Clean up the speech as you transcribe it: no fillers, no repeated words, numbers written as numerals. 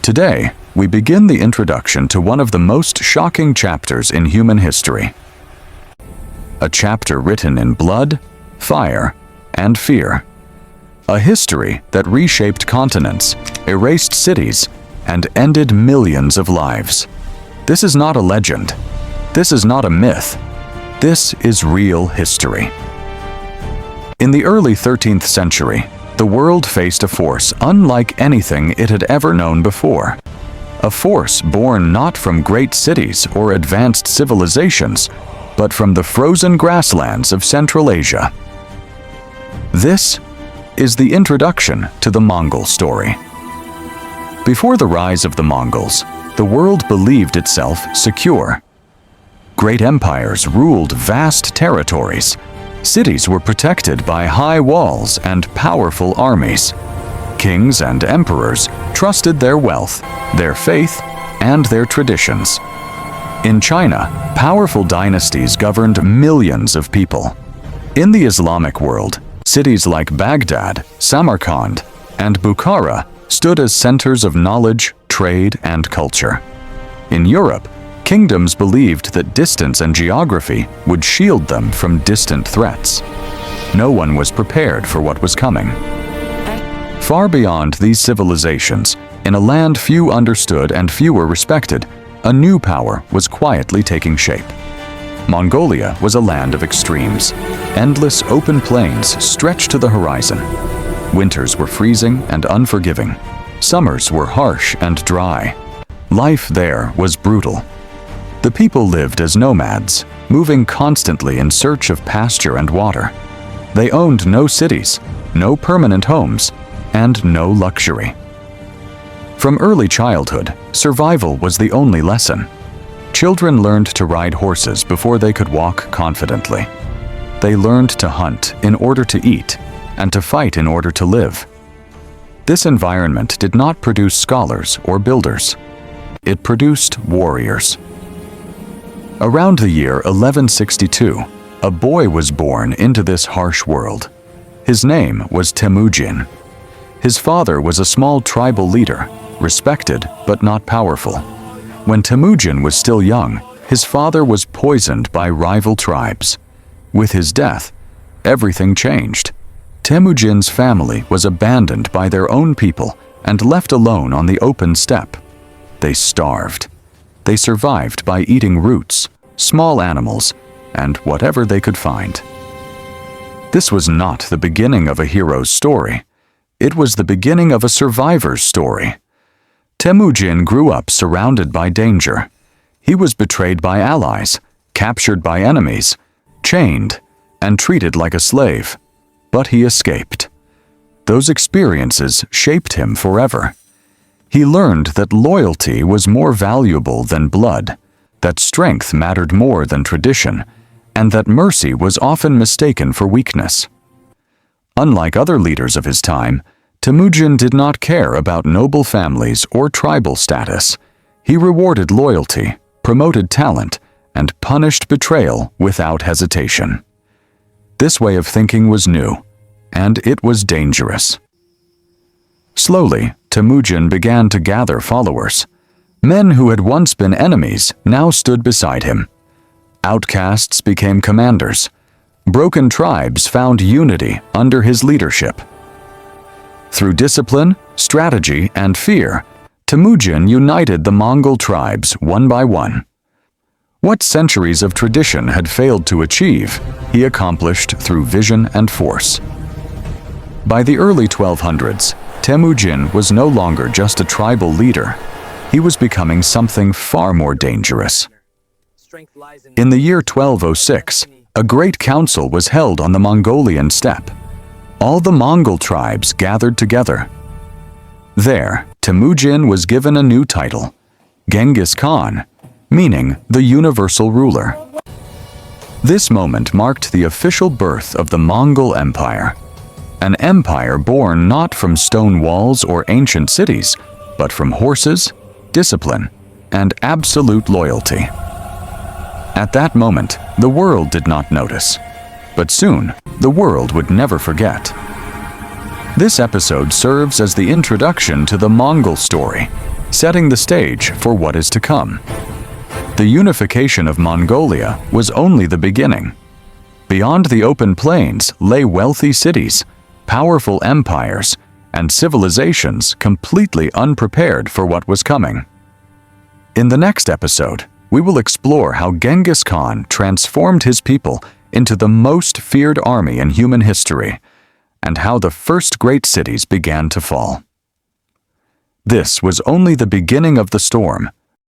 Today, we begin the introduction to one of the most shocking chapters in human history. A chapter written in blood, fire, and fear. A history that reshaped continents, erased cities, and ended millions of lives. This is not a legend. This is not a myth. This is real history. In the early 13th century, the world faced a force unlike anything it had ever known before. A force born not from great cities or advanced civilizations, but from the frozen grasslands of Central Asia. This is the introduction to the Mongol story. Before the rise of the Mongols, the world believed itself secure. Great empires ruled vast territories. Cities were protected by high walls and powerful armies. Kings and emperors trusted their wealth, their faith, and their traditions. In China, powerful dynasties governed millions of people. In the Islamic world, cities like Baghdad, Samarkand, and Bukhara stood as centers of knowledge, trade, and culture. In Europe, kingdoms believed that distance and geography would shield them from distant threats. No one was prepared for what was coming. Far beyond these civilizations, in a land few understood and fewer respected, a new power was quietly taking shape. Mongolia was a land of extremes. Endless open plains stretched to the horizon. Winters were freezing and unforgiving. Summers were harsh and dry. Life there was brutal. The people lived as nomads, moving constantly in search of pasture and water. They owned no cities, no permanent homes, and no luxury. From early childhood, survival was the only lesson. Children learned to ride horses before they could walk confidently. They learned to hunt in order to eat, and to fight in order to live. This environment did not produce scholars or builders. It produced warriors. Around the year 1162, a boy was born into this harsh world. His name was Temujin. His father was a small tribal leader, respected but not powerful. When Temujin was still young, his father was poisoned by rival tribes. With his death, everything changed. Temujin's family was abandoned by their own people and left alone on the open steppe. They starved. They survived by eating roots, small animals, and whatever they could find. This was not the beginning of a hero's story. It was the beginning of a survivor's story. Temujin grew up surrounded by danger. He was betrayed by allies, captured by enemies, chained, and treated like a slave. But he escaped. Those experiences shaped him forever. He learned that loyalty was more valuable than blood, that strength mattered more than tradition, and that mercy was often mistaken for weakness. Unlike other leaders of his time, Temujin did not care about noble families or tribal status. He rewarded loyalty, promoted talent, and punished betrayal without hesitation. This way of thinking was new, and it was dangerous. Slowly, Temujin began to gather followers. Men who had once been enemies now stood beside him. Outcasts became commanders. Broken tribes found unity under his leadership. Through discipline, strategy, and fear, Temujin united the Mongol tribes one by one. What centuries of tradition had failed to achieve, he accomplished through vision and force. By the early 1200s, Temujin was no longer just a tribal leader. He was becoming something far more dangerous. In the year 1206, a great council was held on the Mongolian steppe. All the Mongol tribes gathered together. There, Temujin was given a new title, Genghis Khan, meaning the universal ruler. This moment marked the official birth of the Mongol Empire, an empire born not from stone walls or ancient cities, but from horses, discipline, and absolute loyalty. At that moment, the world did not notice, but soon, the world would never forget. This episode serves as the introduction to the Mongol story, setting the stage for what is to come. The unification of Mongolia was only the beginning. Beyond the open plains lay wealthy cities, powerful empires, and civilizations completely unprepared for what was coming. In the next episode, we will explore how Genghis Khan transformed his people into the most feared army in human history, and how the first great cities began to fall. This was only the beginning of the storm.